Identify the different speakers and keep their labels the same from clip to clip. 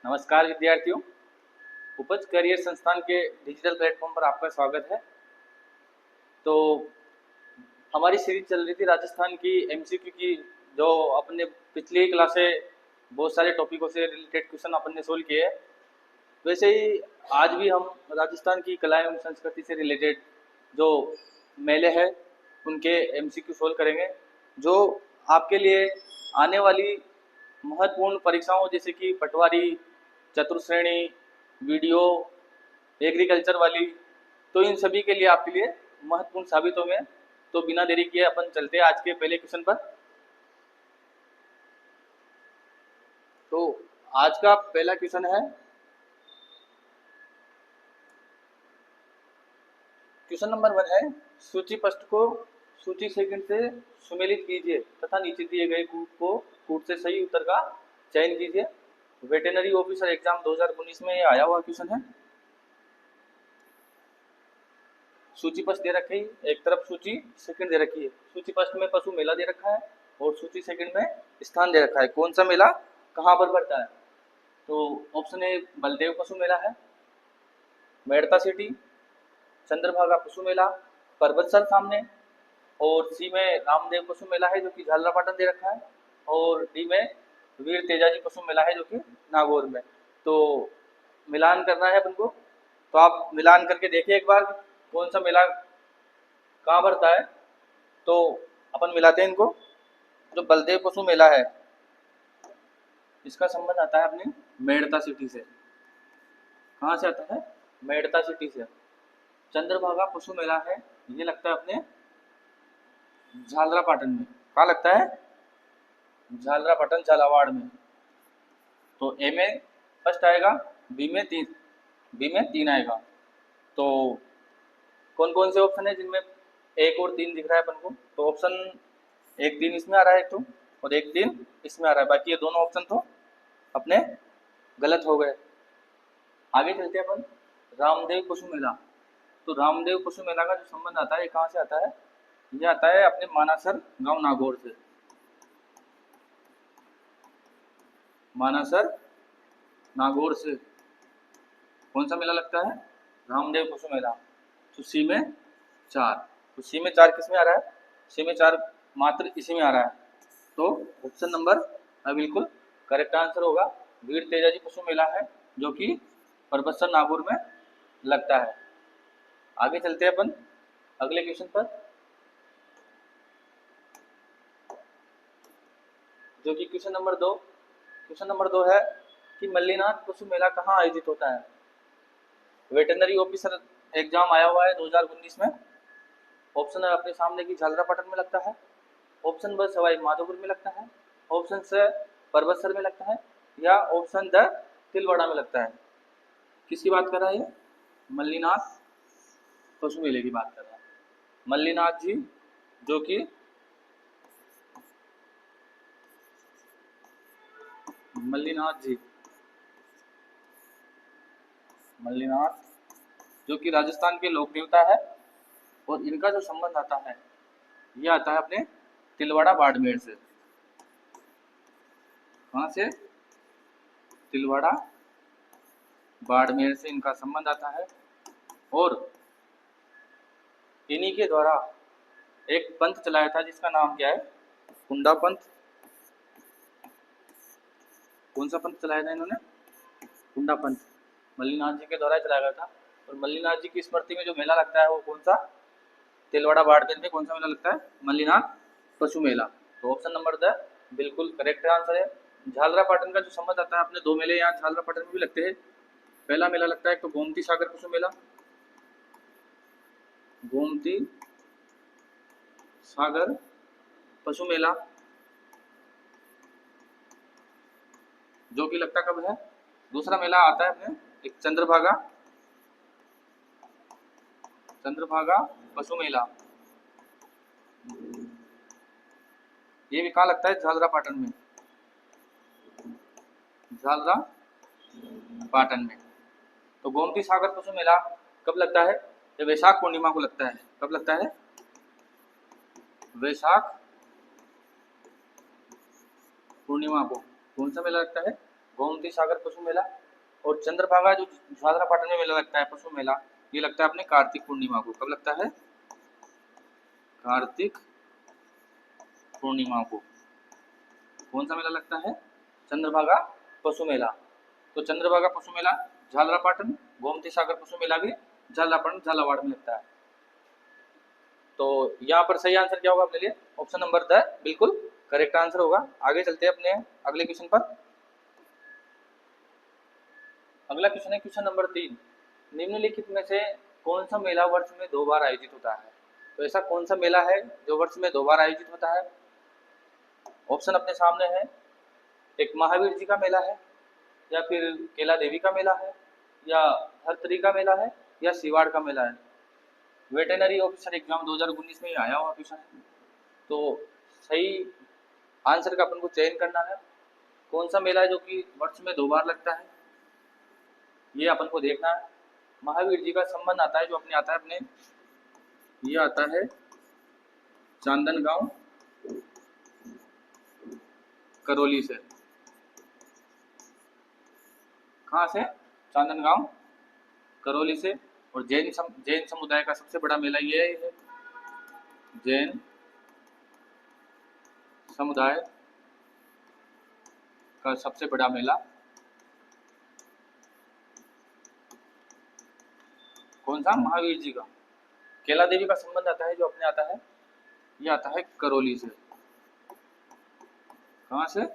Speaker 1: नमस्कार विद्यार्थियों। उपज करियर संस्थान के डिजिटल प्लेटफॉर्म पर आपका स्वागत है। तो हमारी सीरीज चल रही थी राजस्थान की एमसीक्यू की, जो अपने पिछली क्लासें बहुत सारे टॉपिकों से रिलेटेड क्वेश्चन अपन ने सोल्व किए हैं। वैसे ही आज भी हम राजस्थान की कला एवं संस्कृति से रिलेटेड जो मेले हैं उनके एमसीक्यू सोल्व करेंगे, जो आपके लिए आने वाली महत्वपूर्ण परीक्षाओं जैसे कि पटवारी, चतुर्श्रेणी, वीडियो, एग्रीकल्चर वाली, तो इन सभी के लिए आपके लिए महत्वपूर्ण साबित होंगे। तो बिना देरी किए अपन चलते हैं आज के पहले क्वेश्चन पर। तो आज का पहला क्वेश्चन है, क्वेश्चन नंबर 1 है, सूची पृष्ठ को सूची सेकंड से सुमेलित कीजिए तथा नीचे दिए गए कूट से सही उत्तर का चयन कीजिए। वेटरनरी ऑफिसर एग्जाम 2019 में ये आया हुआ क्वेश्चन है। सूची पृष्ठ दे रखी है, एक तरफ सूची सेकंड दे रखी है। सूची पृष्ठ में पशु मेला दे रखा है और सूची सेकंड में स्थान दे रखा है, कौन सा मेला कहाँ पर पड़ता है। तो ऑप्शन ए बलदेव पशु मेला है, मेड़ता सिटी, चंद्रभागा पशु मेला, पर्वतसर सामने, और सी में रामदेव पशु मेला है जो कि झालरापाटन दे रखा है, और डी में वीर तेजाजी पशु मेला है जो कि नागौर में। तो मिलान करना है अपन को, तो आप मिलान करके देखिए एक बार कौन सा मेला कहाँ पड़ता है। तो अपन मिलाते हैं इनको। जो बलदेव पशु मेला है इसका संबंध आता है अपने मेड़ता सिटी से। कहाँ से आता है? मेड़ता सिटी से। चंद्रभागा पशु मेला है ये लगता है अपने झालरापाटन में। कहाँ लगता है? झालरापाटन झालावाड़ में। तो ए में फर्स्ट आएगा, बी में तीन आएगा। तो कौन कौन से ऑप्शन है जिनमें 1 और 3 दिख रहा है अपन को? तो ऑप्शन 1 3 इसमें आ रहा है, तो और 1 3 इसमें आ रहा है, बाकी ये दोनों ऑप्शन तो अपने गलत हो गए। आगे चलते हैं अपन, रामदेव पशु मेला। तो रामदेव पशु मेला का जो संबंध आता है ये कहाँ से आता है? ये आता है अपने मानासर गांव नागौर से। मानासर नागौर से कौन सा मेला लगता है? रामदेव पशु मेला। तो सी में 4। तो सी में 4 किस में आ रहा है? सी में 4 मात्र इसी में आ रहा है। तो ऑप्शन नंबर बिल्कुल करेक्ट आंसर होगा, वीर तेजाजी पशु मेला है जो कि पर्वतसर नागौर में लगता है। आगे चलते हैं अपन अगले क्वेश्चन पर, जो कि क्वेश्चन नंबर 2। क्वेश्चन नंबर 2 है कि मल्लीनाथ पशु मेला कहाँ आयोजित होता है? वेटरनरी ऑफिसर एग्जाम आया हुआ है 2019 में। ऑप्शन है अपने सामने की झालरापाटन में लगता है, ऑप्शन ब सवाई माधोपुर में लगता है, ऑप्शन से पर्वतसर में लगता है, या ऑप्शन द तिलवाड़ा में लगता है। किसकी बात कर रहा है ये? मल्लीनाथ पशु मेले की बात कर रहा है। मल्लीनाथ जी जो कि मल्लीनाथ जो कि राजस्थान के लोक देवता है, और इनका जो संबंध आता है ये आता है अपने तिलवाड़ा बाड़मेर से। कहाँ से? तिलवाड़ा बाड़मेर से इनका संबंध आता है। और इन्हीं के द्वारा एक पंथ चलाया था जिसका नाम क्या है? कुंडा पंथ। कौन सा पंथ चलाया था इन्होंने? कुंडा पंथ। मल्लीनाथ जी के द्वारा चलाया गया था। और मल्लीनाथ जी की स्मृति में जो मेला लगता है वो कौन सा? तिलवाड़ा बाड़मेर में कौन सा मेला लगता है? मल्लीनाथ पशु मेला। तो ऑप्शन नंबर द बिल्कुल करेक्ट आंसर है। झालरापाटन का जो संबंध आता है, अपने 2 मेले यहाँ झालरापाटन में भी लगते हैं। पहला मेला लगता है एक तो गोमती सागर पशु मेला, गोमती सागर पशु मेला, जो कि लगता कब है? दूसरा मेला आता है अपने एक चंद्रभागा पशु मेला। ये भी कहाँ लगता है? झालरापाटन में। झालरापाटन में। तो गोमती सागर पशु मेला कब लगता है? ये वैशाख पूर्णिमा को लगता है। कब लगता है? वैशाख पूर्णिमा को। कौन सा मेला लगता है? गोमती सागर पशु मेला। और चंद्रभागा जो झालरापाटन में मेला लगता है पशु मेला, ये लगता है अपने कार्तिक पूर्णिमा को। कब लगता है? कार्तिक पूर्णिमा को। कौन सा मेला लगता है? चंद्रभागा पशु मेला। तो चंद्रभागा पशु मेला झालरापाटन, गोमती सागर पशु मेला भी झालरापाटन झालावाड़ में लगता है। तो यहाँ पर सही आंसर क्या होगा अपने लिए? ऑप्शन नंबर द बिल्कुल करेक्ट आंसर होगा। आगे चलते हैं अपने अगले क्वेश्चन पर। अगला क्वेश्चन है क्वेश्चन नंबर 3। निम्नलिखित में से कौन सा मेला वर्ष में 2 बार आयोजित होता है? तो ऐसा कौन सा मेला है जो वर्ष में 2 बार आयोजित होता है? ऑप्शन अपने सामने है। एक महावीर जी का मेला है, या फिर केला देवी का मेला है, या धर्तरी का मेला है, या सिवाड़ का मेला है। वेटेनरी ऑफिसर एग्जाम 2019 में आया हुआ क्वेश्चन है। तो सही आंसर का अपन को चयन करना है। कौन सा मेला है जो कि वर्ष में 2 बार लगता है, ये अपन को देखना है। महावीर जी का संबंध आता है जो अपने आता है अपने, ये आता है चांदनगांव करौली से। कहाँ से? चांदनगांव करौली से। और जैन समुदाय का सबसे बड़ा मेला ये है, जैन समुदाय का सबसे बड़ा मेला कौन सा? महावीर जी का। केला देवी का संबंध आता है जो अपने आता है, ये आता है करौली से। कहाँ से?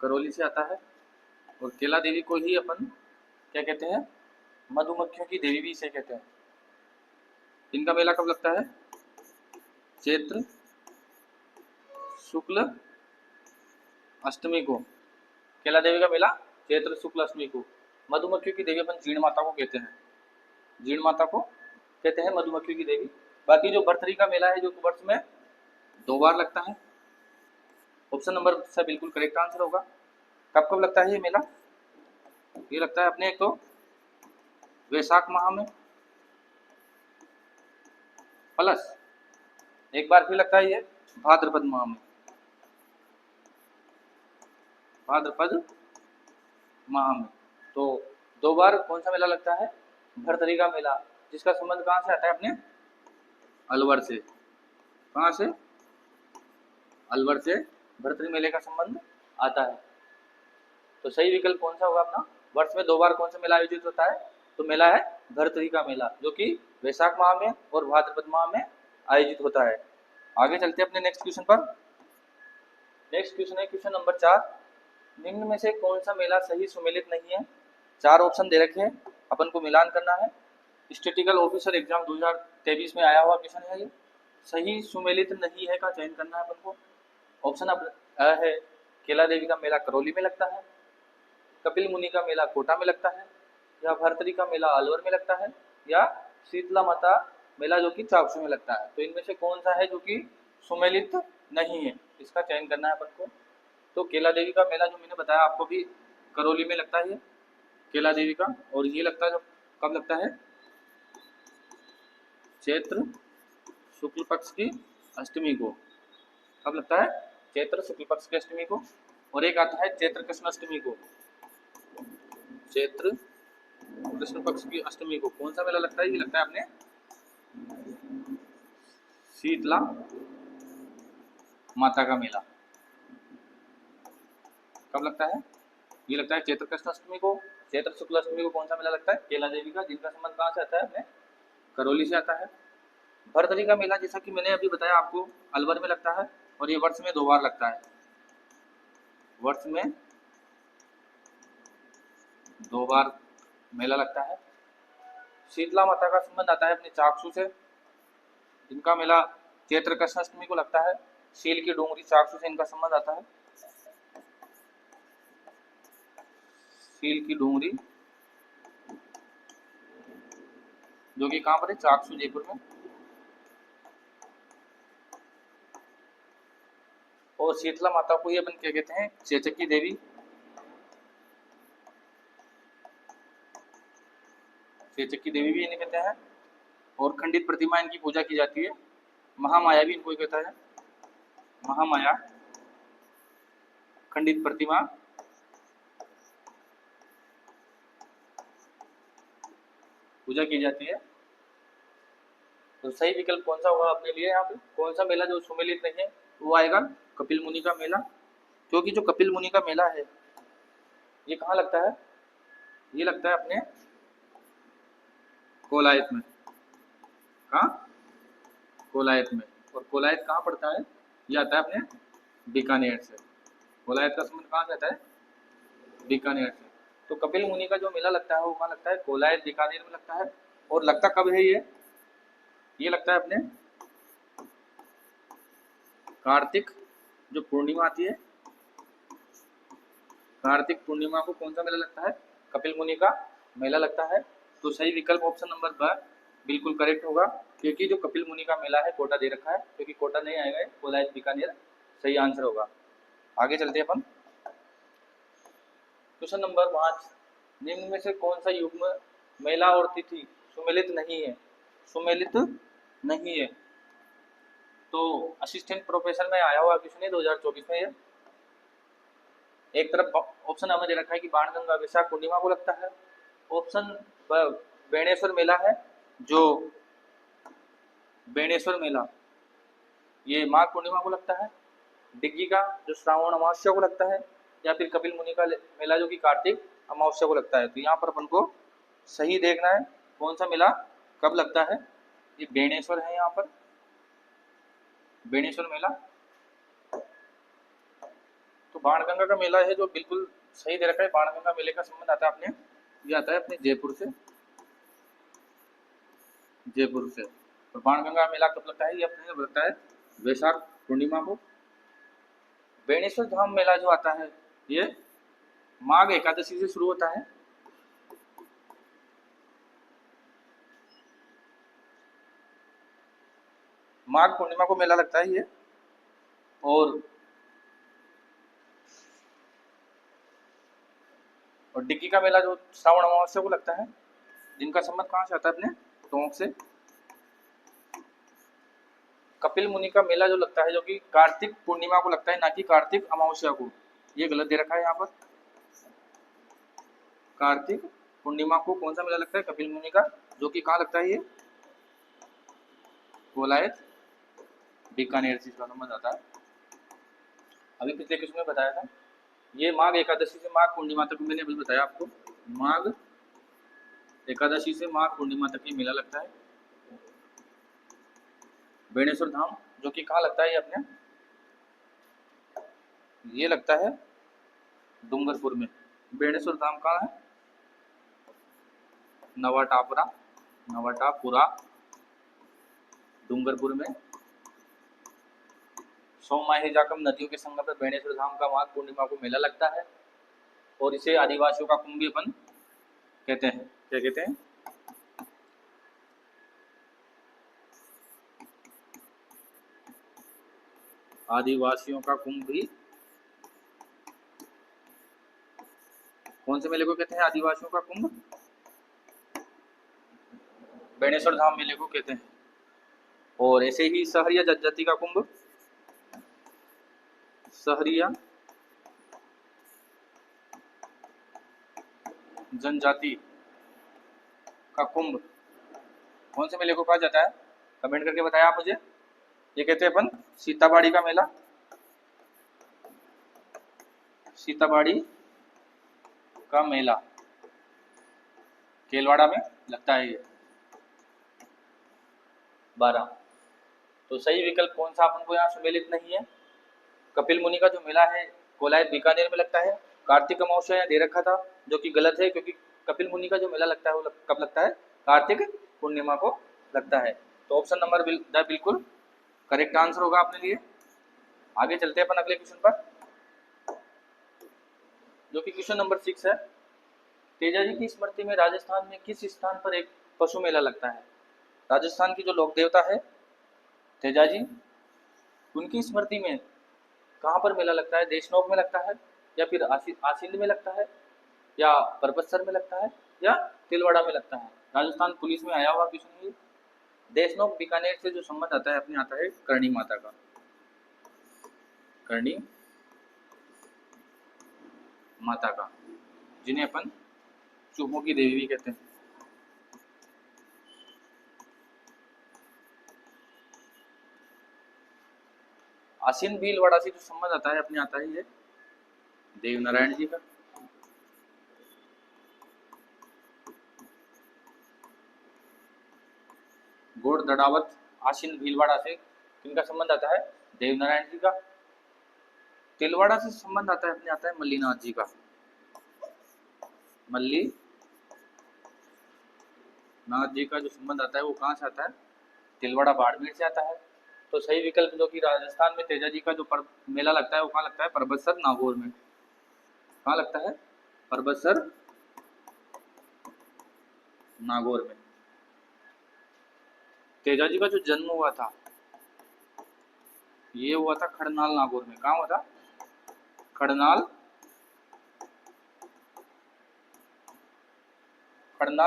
Speaker 1: करौली से आता है। और केला देवी को ही अपन क्या कहते हैं? मधुमक्खियों की देवी भी इसे कहते हैं। इनका मेला कब लगता है? चैत्र शुक्ल अष्टमी को। केला देवी का मेला चैत्र शुक्ल अष्टमी को। मधुमक्खियों की देवी अपन जीण माता को कहते हैं, जीण माता को कहते हैं मधुमक्खियों की देवी। बाकी जो भरथरी का मेला है जो वर्ष में 2 बार लगता है, ऑप्शन नंबर से बिल्कुल करेक्ट आंसर होगा। कब कब लगता है ये मेला? ये लगता है अपने एक तो वैशाख माह में, प्लस एक बार फिर लगता है ये भाद्रपद माह में, भाद्रपद माह में। तो 2 बार कौन सा मेला लगता है? भरथरी का मेला, जिसका संबंध कहाँ से आता है अपने? अलवर से। कहाँ से? अलवर से भरथरी मेले का संबंध आता है। तो सही विकल्प कौन सा होगा अपना? वर्ष में 2 बार कौन सा मेला आयोजित होता है? तो मेला है भरथरी का मेला, जो कि वैशाख माह में और भाद्रपद माह में आयोजित होता है। आगे चलते हैं अपने नेक्स्ट क्वेश्चन पर। नेक्स्ट क्वेश्चन है क्वेश्चन नंबर 4। निम्न में से कौन सा मेला सही सुमेलित नहीं है? 4 ऑप्शन दे रखे हैं, अपन को मिलान करना है। स्टैटिस्टिकल ऑफिसर एग्जाम 2023 में आया हुआ क्वेश्चन है ये। सही सुमेलित नहीं है का चयन करना है अपन को। ऑप्शन अब है केला देवी का मेला करौली में लगता है, कपिल मुनि का मेला कोटा में लगता है, या भरतरी का मेला अलवर में लगता है, या शीतला माता मेला जो कि चाकसू में लगता है। तो इनमें से कौन सा है जो कि सुमेलित नहीं है, इसका चयन करना है अपन को। तो केला देवी का मेला जो मैंने बताया आपको भी करौली में लगता है केला देवी का, और ये लगता है कब लगता है? चैत्र शुक्ल पक्ष की अष्टमी को। कब लगता है? चैत्र शुक्ल पक्ष की अष्टमी को। और एक आता है चैत्र कृष्ण अष्टमी को, चैत्र कृष्ण पक्ष की अष्टमी को। कौन सा मेला लगता है? ये लगता है अपने शीतला माता का मेला। कब लगता है? ये लगता है चैत्र कृष्ण अष्टमी को। चैत्र शुक्ल अष्टमी को कौन सा मेला लगता है? केला देवी का, जिनका संबंध कहाँ से आता है? अपने करौली से आता है। भरतरी का मेला जैसा कि मैंने अभी बताया आपको अलवर में लगता है, और ये वर्ष में 2 बार लगता है, वर्ष में 2 बार मेला लगता है। शीतला माता का संबंध आता है अपने चाकसू से, जिनका मेला चैत्र कृष्ण अष्टमी को लगता है। शील की डोंगरी चाकसू से इनका संबंध आता है। शील की डोंगरी जो कि कहाँ पर है? चाकसू जयपुर में। और शीतला माता को ही अपन क्या कहते हैं? चेचक देवी। चेचक देवी भी इन्हें कहते हैं। और खंडित प्रतिमा इनकी पूजा की जाती है। महामाया भी इनको कहता है, महामाया खंडित प्रतिमा पूजा की जाती है। तो सही विकल्प कौन सा होगा अपने लिए यहाँ पे? कौन सा मेला जो सुमेलित नहीं है वो आएगा कपिल मुनि का मेला। क्योंकि जो कपिल मुनि का मेला है ये कहाँ लगता है? ये लगता है अपने कोलायत में। कहाँ? कोलायत में। और कोलायत कहाँ पड़ता है? ये आता है अपने बीकानेर से। कोलायत का संबंध कहाँ से आता है? बीकानेर से। तो कपिल मुनि का जो मेला लगता है वो कहाँ लगता है? कोलायत बीकानेर में लगता है। और लगता कब है ये लगता है अपने कार्तिक जो पूर्णिमा आती है, कार्तिक पूर्णिमा को कौन सा मेला लगता है? कपिल मुनि का मेला लगता है। तो सही विकल्प ऑप्शन नंबर ब बिल्कुल करेक्ट होगा, क्योंकि जो कपिल मुनि का मेला है कोटा दे रखा है, क्योंकि कोटा नहीं आएगा, कोलायत बीकानेर सही आंसर होगा। आगे चलते हैं अपन। क्वेश्चन नंबर 5, निम्न में से कौन सा युग्म मेला और तिथि सुमेलित नहीं है? सुमेलित नहीं है। तो असिस्टेंट प्रोफेसर में आया हुआ क्वेश्चन है 2024 में। ये एक तरफ ऑप्शन हमें दे रखा है कि बाणगंगा वैशाख पूर्णिमा को लगता है। ऑप्शन बेणेश्वर मेला है, जो बेणेश्वर मेला ये माघ पूर्णिमा को लगता है। डिग्गी का जो श्रावण अमावस्या को लगता है, या फिर कपिल मुनि का मेला जो कि कार्तिक अमावस्या को लगता है। तो यहाँ पर अपन को सही देखना है कौन सा मेला कब लगता है। ये बेणेश्वर है, यहाँ पर बेणेश्वर मेला। तो बाणगंगा का मेला है जो बिल्कुल सही दे रखा है। बाणगंगा मेले का संबंध आता है अपने, ये आता है अपने जयपुर से, जयपुर से। और बाणगंगा मेला कब लगता है? ये अपने लगता है वैशाख पूर्णिमा को। बेणेश्वर धाम मेला जो आता है ये माघ एकादशी से शुरू होता है। माघ पूर्णिमा को मेला लगता है ये। और डिग्गी का मेला जो श्रावण अमावस्या को लगता है, जिनका संबंध कहाँ से आता है? अपने टोंक से। कपिल मुनि का मेला जो लगता है जो कि कार्तिक पूर्णिमा को लगता है, ना कि कार्तिक अमावस्या को। ये गलत दे रखा है यहाँ पर। कार्तिक पूर्णिमा को कौन सा मेला लगता है? कपिल मुनि का, जो कि कहाँ लगता है? ये कोलायत बीकानेर से इसका संबंध आता है। अभी पिछले क्वेश्चन में बताया था ये माघ एकादशी से माघ पूर्णिमा तक, मैंने अभी बताया आपको माघ एकादशी से माघ पूर्णिमा तक ये मेला लगता है। बेणेश्वर धाम जो कि कहाँ लगता है? ये अपने ये लगता है डूंगरपुर में। बेणेश्वर धाम कहाँ है? नवाटापुरा डूंगरपुर में। सोममाही जाकम नदियों के संगम पर बेणेश्वर धाम का माघ पूर्णिमा को मेला लगता है। और इसे आदिवासियों का कुंभ भी अपन कहते हैं। क्या कहते हैं? आदिवासियों का कुंभ भी। कौन से मेले को कहते हैं आदिवासियों का कुंभ? बेणेश्वर धाम मेले को कहते हैं। और ऐसे ही सहरिया जनजाति का कुंभ, सहरिया जनजाति का कुंभ कौन से मेले को कहा जाता है? कमेंट करके बताया आप मुझे। ये कहते हैं अपन सीताबाड़ी का मेला, सीताबाड़ी का मेला केलवाड़ा में लगता है ये। 12। तो सही विकल्प कौन सा अपन को यहाँ सुमेलित नहीं है? कपिल मुनि का जो मेला है कोलायत बीकानेर में लगता है। कार्तिक अमावस्या यहाँ दे रखा था, जो कि गलत है, क्योंकि कपिल मुनि का जो मेला लगता है वो कब लगता है? कार्तिक पूर्णिमा को लगता है। तो ऑप्शन नंबर बिल्कुल करेक्ट आंसर होगा अपने लिए। आगे चलते हैं अपन अगले क्वेश्चन पर, जो कि क्वेश्चन नंबर 6 है। तेजाजी की स्मृति में राजस्थान में किस स्थान पर एक पशु मेला लगता है? राजस्थान की जो लोक देवता है तेजाजी, उनकी स्मृति में कहाँ पर मेला लगता है? देशनोक में लगता है, या फिर आसिंद में लगता है, या परबतसर में लगता है, या तिलवाड़ा में लगता है? राजस्थान पुलिस में आया हुआ क्वेश्चन है। देशनोक बीकानेर से जो संबंध आता है अपने आता है करणी माता का, करणी माता का, जिन्हें अपन चूहों की देवी भी कहते हैं। आसीन भीलवाड़ा से जो संबंध आता है अपने आता है ये देवनारायण जी का। गोड़ दड़ावत आसीन भीलवाड़ा से किनका संबंध आता है? देवनारायण जी का। तिलवाड़ा से संबंध आता है अपने आता है मल्लीनाथ जी का। मल्लीनाथ जी का जो संबंध आता है वो कहाँ से आता है? तिलवाड़ा बाड़मेर से आता है। तो सही विकल्प जो कि राजस्थान में तेजा जी का जो मेला लगता है वो कहाँ लगता है? परबतसर नागौर में। कहाँ लगता है? परबतसर नागौर में। तेजा जी का जो जन्म हुआ था ये हुआ था खड़नाल नागौर में। कहाँ हुआ था? खड़नाल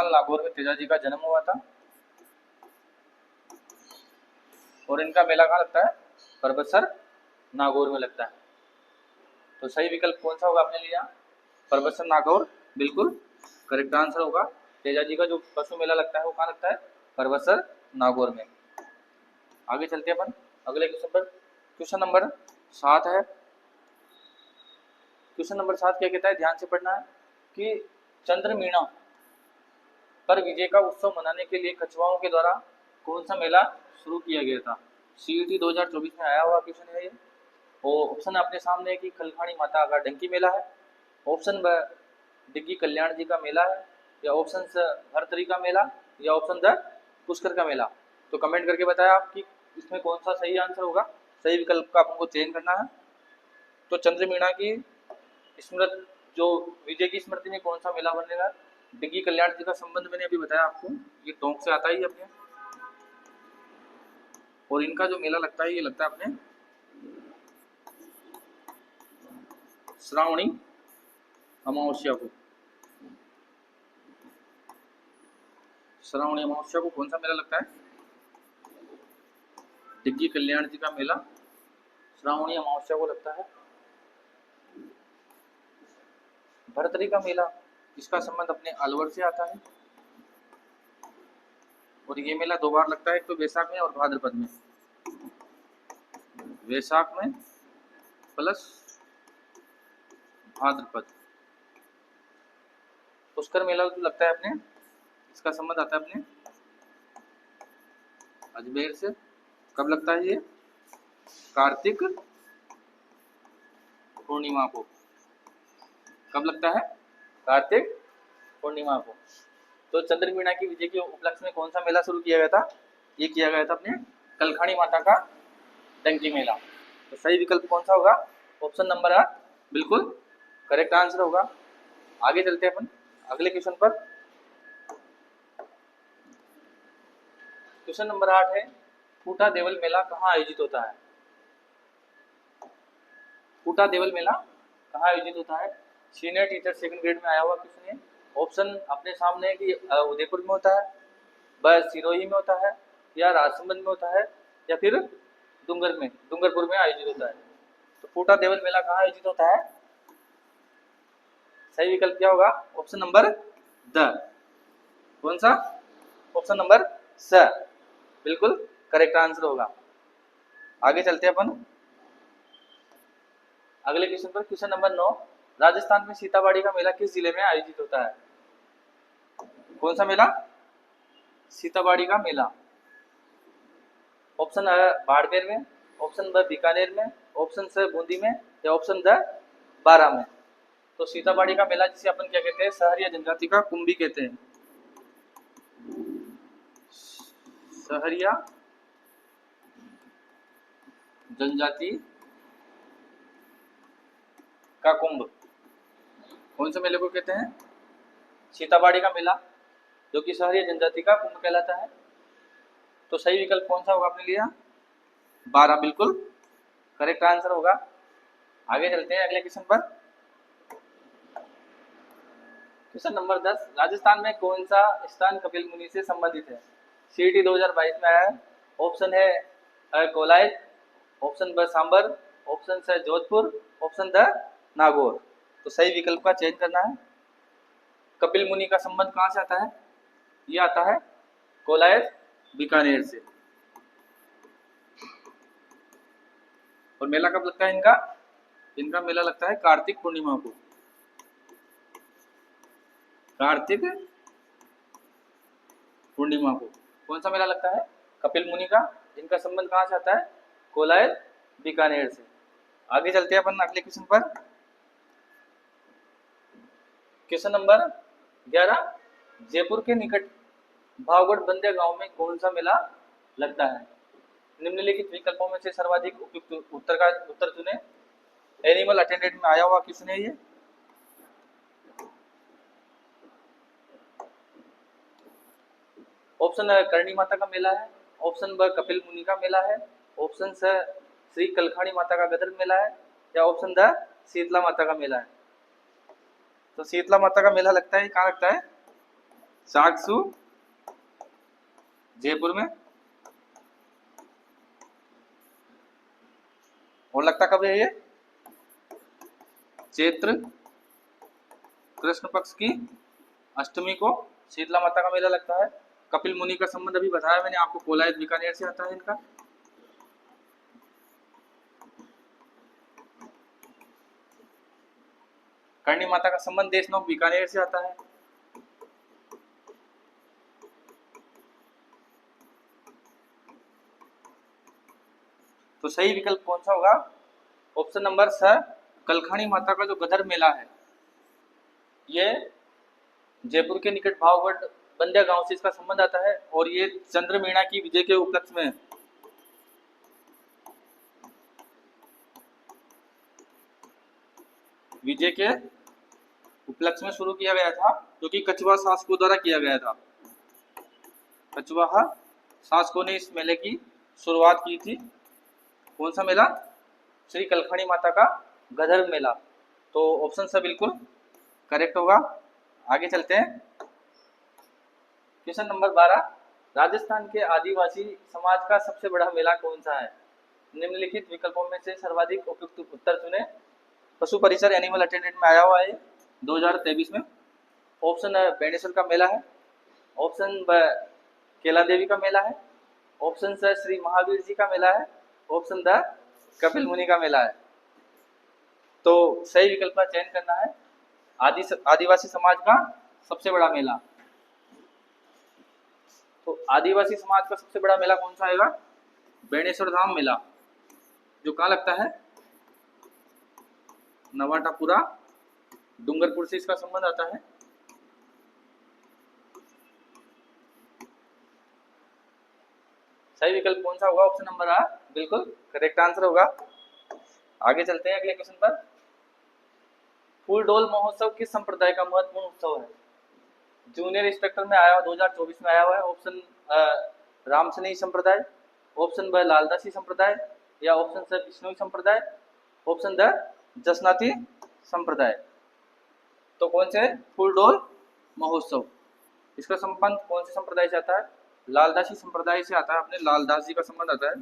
Speaker 1: नागौर में तेजा जी का जन्म हुआ था। और इनका मेला कहाँ लगता है? परबतसर नागौर में लगता है। तो सही विकल्प कौन सा होगा आपने लिया? परबतसर नागौर बिल्कुल करेक्ट आंसर होगा। तेजा जी का जो पशु मेला लगता है वो कहाँ लगता है? परबतसर नागौर में। आगे चलते हैं अपन अगले क्वेश्चन पर। क्वेश्चन नंबर 7 है। क्वेश्चन नंबर 7 क्या कहता है? ध्यान से पढ़ना है कि चंद्रमीणा पर विजय का उत्सव मनाने के लिए कछुआओं के द्वारा कौन सा मेला शुरू किया गया था? सीईटी 2024 में आया हुआ क्वेश्चन है ये। और ऑप्शन अपने सामने है कि खलखाणी माता का डंकी मेला है, ऑप्शन ब डिग्गी कल्याण जी का मेला है, या ऑप्शन स भरतरी का मेला, या ऑप्शन द पुष्कर का मेला। तो कमेंट करके बताया आप कि इसमें कौन सा सही आंसर होगा। सही विकल्प का आपको चयन करना है। तो चंद्रमीणा की स्मृति जो विजय की स्मृति में कौन सा मेला बनेगा? डिग्गी कल्याण जी का संबंध मैंने अभी बताया आपको, ये टोंक से आता ही अपने। और इनका जो मेला लगता है ये लगता है अपने श्रावणी अमावस्या को। श्रावणी अमावस्या को कौन सा मेला लगता है? डिग्गी कल्याण जी का मेला श्रावणी अमावस्या को लगता है। भरतरी का मेला इसका संबंध अपने अलवर से आता है। और ये मेला 2 बार लगता है, एक तो वैशाख में और भाद्रपद में। वैशाख में प्लस भाद्रपद। पुष्कर मेला जो लगता है अपने इसका संबंध आता है अपने अजमेर से। कब लगता है ये? कार्तिक पूर्णिमा को। कब लगता है? कार्तिक पूर्णिमा को। तो चंद्रमीणा की विजय के उपलक्ष्य में कौन सा मेला शुरू किया गया था? ये किया गया था अपने कलखाणी माता का डंकी मेला। तो सही विकल्प कौन सा होगा? ऑप्शन नंबर 8 बिल्कुल करेक्ट आंसर होगा। आगे चलते हैं अपन अगले क्वेश्चन पर। क्वेश्चन नंबर 8 है फूटा देवल मेला कहाँ आयोजित होता है? फूटा देवल मेला कहाँ आयोजित होता है? सीनियर टीचर सेकंड ग्रेड में आया हुआ क्वेश्चन है। ऑप्शन अपने सामने है कि उदयपुर में होता है, ब सिरोही में होता है, या राजसमंद में होता है, या फिर डूंगरपुर में आयोजित होता है। तो फूटा देवल मेला कहाँ आयोजित होता है? सही विकल्प क्या होगा? Option number the. कौन सा? ऑप्शन नंबर स बिल्कुल करेक्ट आंसर होगा। आगे चलते हैं अपन अगले क्वेश्चन पर। क्वेश्चन नंबर 9 राजस्थान में सीताबाड़ी का मेला किस जिले में आयोजित होता है? कौन सा मेला? सीताबाड़ी का मेला। ऑप्शन है बाड़मेर में, ऑप्शन ब बीकानेर में, ऑप्शन स बूंदी में, या ऑप्शन द बारा में। तो सीताबाड़ी का मेला जिसे अपन क्या कहते हैं? सहरिया जनजाति का कुंभी कहते हैं। सहरिया जनजाति का कुंभ कौन से मेले को कहते हैं? सीताबाड़ी का मेला, जो कि सहरिया जनजाति का कुंभ कहलाता है। तो सही विकल्प कौन सा होगा आपने लिया? 12 बिल्कुल करेक्ट आंसर होगा। आगे चलते हैं अगले क्वेश्चन पर। क्वेश्चन नंबर 10 राजस्थान में कौन सा स्थान कपिल मुनि से संबंधित है? सीईटी 2022 में आया है। ऑप्शन है कोलायत, ऑप्शन ब सांबर, ऑप्शन स जोधपुर, ऑप्शन द नागौर। तो सही विकल्प का चयन करना है। कपिल मुनि का संबंध कहाँ से आता है? ये आता है कोलायत बीकानेर से। और मेला कब लगता है इनका? इनका मेला लगता है कार्तिक पूर्णिमा को। कार्तिक पूर्णिमा को कौन सा मेला लगता है? कपिल मुनि का। इनका संबंध कहाँ से आता है? कोलायत बीकानेर से। आगे चलते हैं अपन अगले क्वेश्चन पर। क्वेश्चन नंबर 11, जयपुर के निकट भावगढ़ बंदे गांव में कौन सा मेला लगता है? निम्नलिखित विकल्पों में से सर्वाधिक उपयुक्त उत्तर चुने। एनिमल अटेंडेंट में आया हुआ क्वेश्चन है ये। ऑप्शन है करणी माता का मेला है, ऑप्शन ब कपिल मुनि का मेला है, ऑप्शन स श्री कलखाणी माता का गदर मेला है, या ऑप्शन द शीतला माता का मेला है। तो शीतला माता का मेला लगता है, कहाँ लगता है? सागसू जयपुर में। और लगता कब है ये? चैत्र कृष्ण पक्ष की अष्टमी को शीतला माता का मेला लगता है। कपिल मुनि का संबंध अभी बताया मैंने आपको, कोलायत बीकानेर से आता है इनका। करणी माता का संबंध देशनोक बीकानेर से आता है। तो सही विकल्प कौन सा होगा? ऑप्शन नंबर स कलखाणी माता का जो गदर मेला है, ये जयपुर के निकट भावगढ़ बंदिया गांव से इसका संबंध आता है, और ये चंद्रमीणा की विजय के उपलक्ष्य में शुरू किया गया था, जो कि कछवाहा शासकों द्वारा किया गया था। कछवाहा शासकों ने इस मेले की शुरुआत की थी। कौन सा मेला? श्री कलखाणी माता का गदर मेला। तो ऑप्शन सा बिल्कुल करेक्ट होगा। आगे चलते हैं। क्वेश्चन नंबर 12, राजस्थान के आदिवासी समाज का सबसे बड़ा मेला कौन सा है? निम्नलिखित विकल्पों में से सर्वाधिक उपयुक्त उत्तर चुने। पशु परिसर एनिमल अटेंडेंट में आया हुआ है 2023 में। ऑप्शन है बेणेश्वर का मेला है, ऑप्शन ब केला देवी का मेला है, ऑप्शन स श्री महावीर जी का मेला है, ऑप्शन द कपिल मुनि का मेला है। तो सही विकल्प का चयन करना है। आदिवासी समाज का सबसे बड़ा मेला। तो आदिवासी समाज का सबसे बड़ा मेला कौन सा आएगा? बेणेश्वर धाम मेला, जो कहाँ लगता है? नवाटापुरा डूंगरपुर से इसका संबंध आता है। सही विकल्प कौन सा होगा? ऑप्शन नंबर आ बिल्कुल करेक्ट आंसर होगा। आगे चलते हैं अगले क्वेश्चन पर। फूलडोल महोत्सव किस संप्रदाय का महत्वपूर्ण उत्सव है? जूनियर इंस्पेक्टर में आया हुआ 2024 में आया हुआ है। ऑप्शन रामसनेही संप्रदाय, ऑप्शन ब लालदासी संप्रदाय, या ऑप्शन स विष्णुई संप्रदाय, ऑप्शन द जसनाती संप्रदाय। तो कौन से फूलडोल महोत्सव, इसका संबंध कौन से संप्रदाय से आता है? लालदासी संप्रदाय से आता है। अपने लालदास जी का संबंध आता है।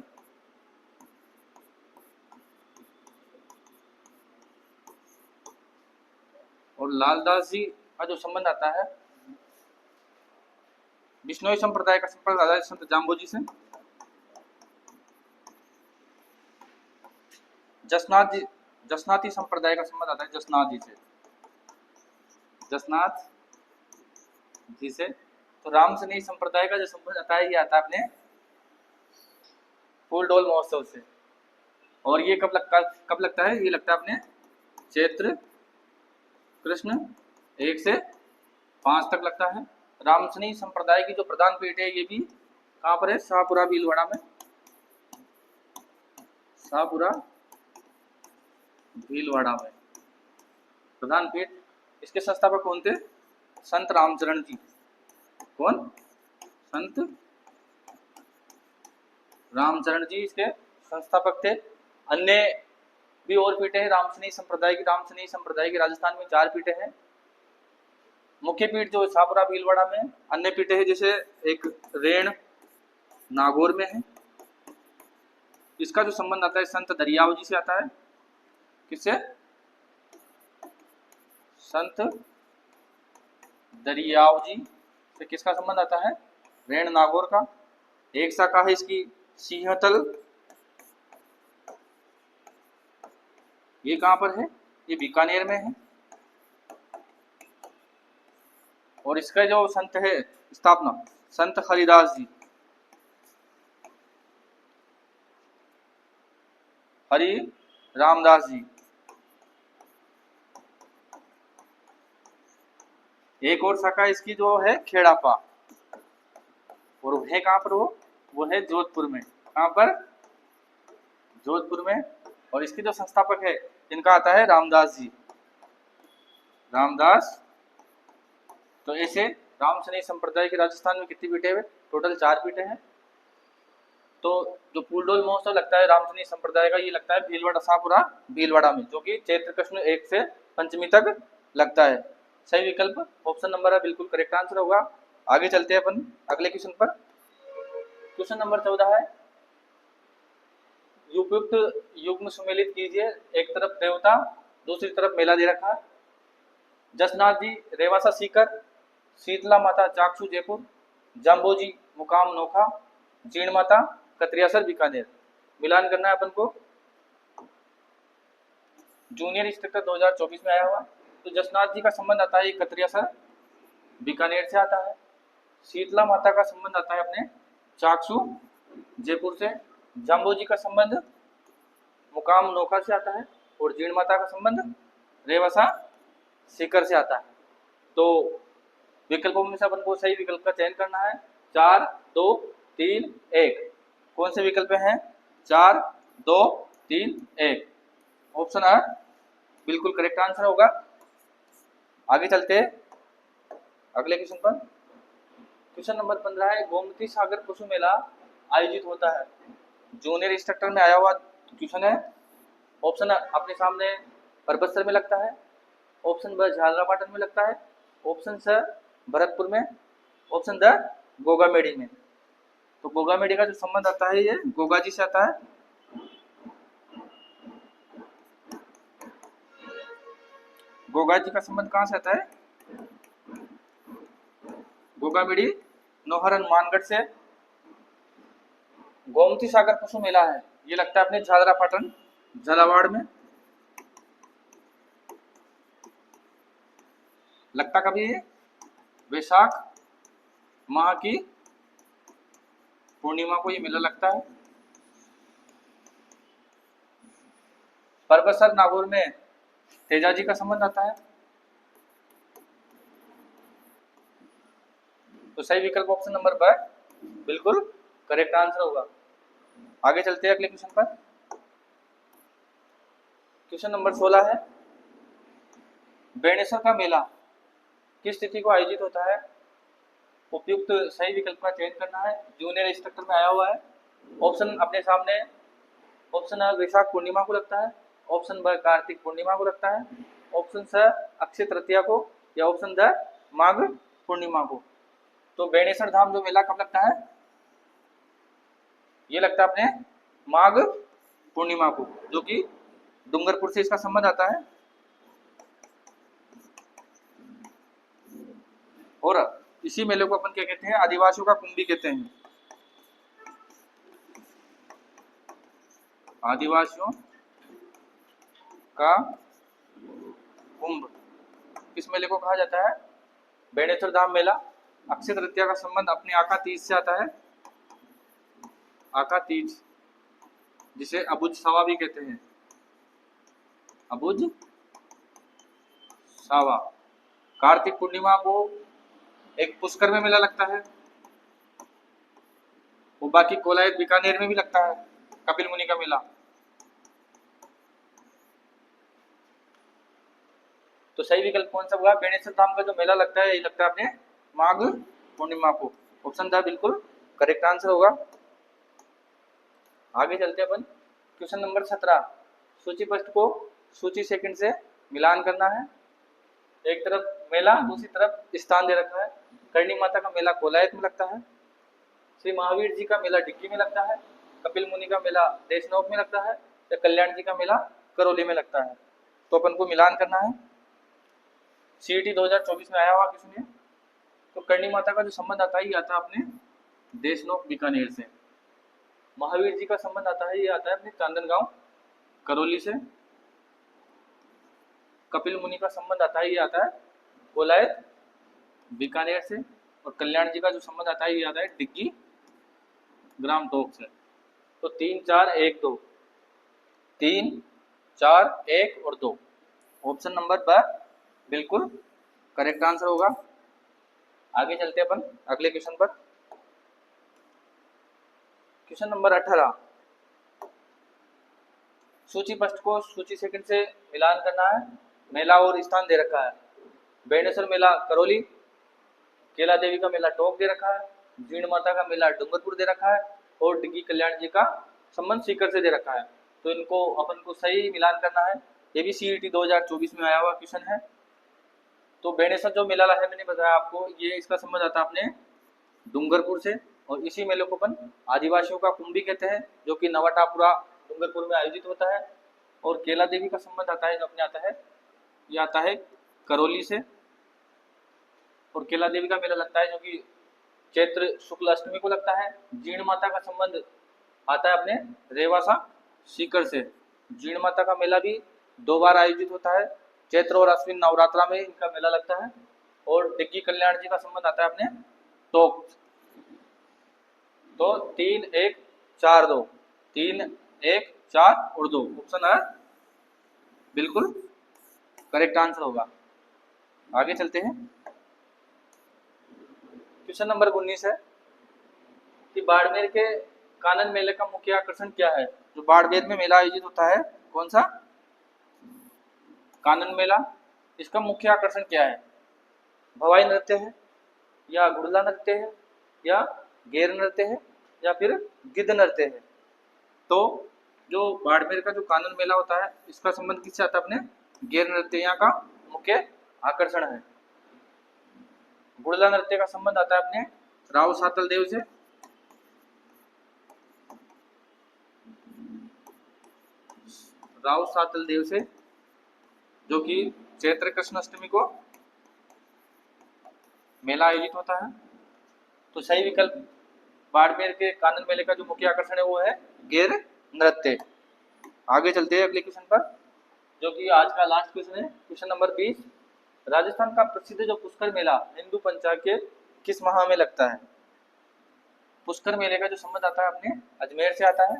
Speaker 1: और लालदास जी का जो संबंध आता है विष्णुई संप्रदाय का संबंध आता है संत जाम्बोजी से। जसनाती संप्रदाय का संबंध आता है जसनाथ जी से। तो रामसनेही संप्रदाय का जो संबंध आता है ये आता है अपने फूलडोल महोत्सव से। और ये कब लगता है? ये लगता है अपने चैत्र कृष्ण 1 से 5 तक लगता है। रामसनेही संप्रदाय की जो प्रधान पीठ है ये भी कहाँ पर है? शाहपुरा भीलवाड़ा में। शाहपुरा भीलवाड़ा में प्रधान पीठ। इसके संस्थापक कौन थे? संत रामचरण जी। कौन? संत रामचरण जी इसके संस्थापक थे। अन्य भी और पीठे हैं रामसनेही संप्रदाय की राजस्थान में 4 पीठे हैं। मुख्य पीठ जो शाहपुरा भीलवाड़ा में, अन्य पीठे हैं जैसे एक रेण नागौर में है। इसका जो संबंध आता है संत दरियाव जी से आता है। किससे? संत दरियाव जी से किसका संबंध आता है? रेण नागौर का। एक शाखा है इसकी सिंहतल ये कहाँ पर है? ये बीकानेर में है। और इसका जो संत है स्थापना संत हरिदास जी, हरि रामदास जी। एक और शाखा इसकी जो है खेड़ापा, और वो है कहाँ पर? वो है जोधपुर में। कहाँ पर? जोधपुर में। और इसके जो संस्थापक है इनका आता है रामदास जी, रामदास। तो ऐसे रामसनेही संप्रदाय के राजस्थान में कितनी पीठे हैं? टोटल 4 पीठे हैं। तो जो फूलडोल महोत्सव लगता है रामसनेही संप्रदाय का, ये लगता है भीलवाड़ा शाहपुरा भीलवाड़ा में, जो कि चैत्र कृष्ण 1 से पंचमी तक लगता है। सही विकल्प ऑप्शन नंबर है, बिल्कुल करेक्ट आंसर होगा। आगे चलते हैं अपन अगले क्वेश्चन पर। क्वेश्चन नंबर 14 है, उपयुक्त युग्म सुमेलित कीजिए। एक तरफ देवता, दूसरी तरफ मेला दे रखा है। जसनाथ जी रेवासा सीकर, शीतला माता चाकसू जयपुर, जाम्बोजी मुकाम नोखा, जीण माता कतरियासर बीकानेर। मिलान करना है अपन को। जूनियर इंस्ट्रक्टर 2024 में आया हुआ। तो जसनाथ जी का संबंध आता है कतरियासर बीकानेर से आता है। शीतला माता का संबंध आता है अपने चाकसू जयपुर से। जाम्बोजी का संबंध मुकाम नोखा से आता है। और जीण माता का संबंध रेवासा सीकर से आता है। तो विकल्पों में से अपन को सही विकल्प का चयन करना है। 4 2 3 1। कौन से विकल्प हैं? 4 2 3 1। ऑप्शन है बिल्कुल करेक्ट आंसर होगा। आगे चलते हैं अगले क्वेश्चन पर। क्वेश्चन नंबर 15 है, गोमती सागर पशु मेला आयोजित होता है। जूनियर इंस्ट्रक्टर में आया हुआ क्वेश्चन है। ऑप्शन अपने सामने परबतसर में लगता है। ऑप्शन ब झालरापाटन में लगता है। ऑप्शन स भरतपुर में। ऑप्शन द गोगामेडी में। तो गोगामेडी का जो संबंध आता है ये गोगा जी से आता है। गोगा जी का संबंध कहाँ से आता है? गोगामेडी नौहर हनुमानगढ़ से। गोमती सागर पशु मेला है, ये लगता है अपने झालरापाटन झालावाड़ में। लगता कभी है? वैशाख माह की पूर्णिमा को ये मेला लगता है। परबतसर नागौर में तेजाजी का संबंध आता है। तो सही विकल्प ऑप्शन नंबर ब बिल्कुल करेक्ट आंसर होगा। आगे चलते हैं अगले क्वेश्चन पर। क्वेश्चन नंबर 16 है, बेणेश्वर का मेला किस तिथि को आयोजित होता है? उपयुक्त सही विकल्प का चयन करना है। जूनियर इंस्ट्रक्टर में आया हुआ है। ऑप्शन अपने सामने। ऑप्शन आ वैशाख पूर्णिमा को लगता है। ऑप्शन ब कार्तिक पूर्णिमा को लगता है। ऑप्शन स अक्षय तृतीया को, या ऑप्शन द माघ पूर्णिमा को। तो बेणेश्वर धाम जो मेला कब लगता है? ये लगता है अपने माघ पूर्णिमा को, जो कि डूंगरपुर से इसका संबंध आता है। और इसी मेले को अपन क्या कहते हैं? आदिवासियों का कुंभ भी कहते हैं। आदिवासियों का कुंभ किस मेले को कहा जाता है? बेणेश्वर धाम मेला। अक्षय तृतीया का संबंध अपने आका तीज से आता है। आका तीज, जिसे अबुझ सावा भी कहते हैं। अबुझ सावा। कार्तिक पूर्णिमा को एक पुष्कर में मेला लगता है। वो बाकी कोलायत बीकानेर में भी लगता है, कपिल मुनि का मेला। तो सही विकल्प कौन सा हुआ? बेणेश्वर धाम का जो मेला लगता है ये लगता है अपने माघ पूर्णिमा को। ऑप्शन था बिल्कुल करेक्ट आंसर होगा। आगे चलते हैं अपन। क्वेश्चन नंबर 17, सूची पृष्ठ को सूची सेकंड से मिलान करना है। एक तरफ मेला, दूसरी तरफ स्थान दे रखा है। करणी माता का मेला कोलायत में लगता है। श्री महावीर जी का मेला डिग्गी में लगता है। कपिल मुनि का मेला देशनोक में लगता है। या कल्याण जी का मेला करौली में लगता है। तो अपन को मिलान करना है। CET 2024 में आया हुआ किसने? तो करणी माता का जो संबंध आता है ये आता है अपने देशनोक बीकानेर से। महावीर जी का संबंध आता है ये आता है अपने चांदनगांव करौली से। कपिल मुनि का संबंध आता है, ये आता है कोलायत बीकानेर से। और कल्याण जी का जो संबंध आता है ये आता है डिग्गी ग्राम टोक से। तो 3 4 1 2, 3 4 1 और 2, ऑप्शन नंबर ब बिल्कुल करेक्ट आंसर होगा। आगे चलते अपन अगले क्वेश्चन पर। क्वेश्चन नंबर 18, सूची पृष्ठ को सूची सेकंड से मिलान करना है। मेला और स्थान दे रखा है। बेणेश्वर मेला करौली, केला देवी का मेला टोंक दे रखा है, जीण माता का मेला डूंगरपुर दे रखा है, और डिग्गी कल्याण जी का संबंध सीकर से दे रखा है। तो इनको अपन को सही मिलान करना है। ये भी CET 2024 में आया हुआ क्वेश्चन है। तो बेणेश्वर जो मेला है मैंने बताया आपको, ये इसका संबंध आता है अपने डूंगरपुर से, और इसी मेले को अपन आदिवासियों का कुंभ भी कहते हैं, जो कि नवाटापुरा डूंगरपुर में आयोजित होता है। और केला देवी का संबंध आता है जो अपने आता है, ये आता है करौली से। और केला देवी का मेला लगता है जो कि चैत्र शुक्ल अष्टमी को लगता है। जीण माता का संबंध आता है अपने रेवासा सीकर से। जीण माता का मेला भी 2 बार आयोजित होता है, चैत्र और अश्विन नवरात्रा में इनका मेला लगता है। और डिग्गी कल्याण जी का संबंध आता है अपने टोक। तो 3 1 4 2, 3 1 4 और 2, ऑप्शन है बिल्कुल करेक्ट आंसर होगा। आगे चलते हैं। क्वेश्चन नंबर 19 है कि बाड़मेर के कानन मेले का मुख्य आकर्षण क्या है। जो बाड़मेर में मेला आयोजित होता है, कौन सा कानन मेला, इसका मुख्य आकर्षण क्या है। भवाई नृत्य है, या गुड़ला नृत्य है, या गेर नृत्य है, या फिर गिद्ध नृत्य है। तो जो बाड़मेर का जो कानन मेला होता है, इसका संबंध किससे आता है, अपने गेर नृत्य यहाँ का मुख्य आकर्षण है। गुड़ला नृत्य का संबंध आता है अपने राव सातल देव से। राव सातल देव से, जो कि चैत्र कृष्ण अष्टमी को मेला आयोजित होता है। तो सही विकल्प बाड़मेर के कानन मेले का जो मुख्य आकर्षण है वो है गेर नृत्य। आगे चलते हैं अगले क्वेश्चन पर, जो कि आज का लास्ट क्वेश्चन है, क्वेश्चन नंबर 20। राजस्थान का प्रसिद्ध जो पुष्कर मेला हिंदू पंचांग के किस माह में लगता है। पुष्कर मेले का जो संबंध आता है अपने अजमेर से आता है।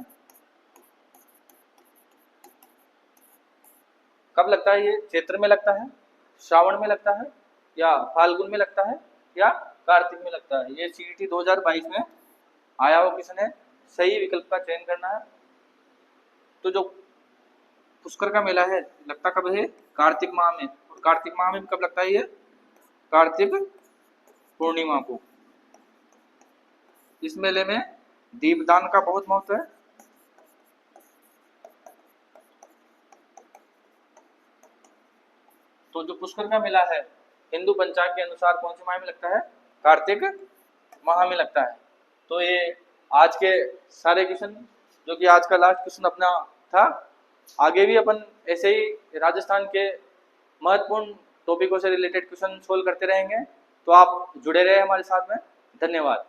Speaker 1: कब लगता है ये, चैत्र में लगता है, श्रावण में लगता है, या फाल्गुन में लगता है, या कार्तिक में लगता है। ये CET 2022 में आया हुआ क्वेश्चन है, सही विकल्प का चयन करना है। तो जो पुष्कर का मेला है लगता कब है, कार्तिक माह में। और कार्तिक माह में कब लगता है ये, कार्तिक पूर्णिमा को। इस मेले में दीपदान का बहुत महत्व है। तो जो पुष्कर का मेला है हिंदू पंचांग के अनुसार कौन से माह में लगता है, कार्तिक माह में लगता है। तो ये आज के सारे क्वेश्चन, जो कि आज का लास्ट क्वेश्चन अपना था। आगे भी अपन ऐसे ही राजस्थान के महत्वपूर्ण टॉपिकों से रिलेटेड क्वेश्चन सोल्व करते रहेंगे। तो आप जुड़े रहे हमारे साथ में। धन्यवाद।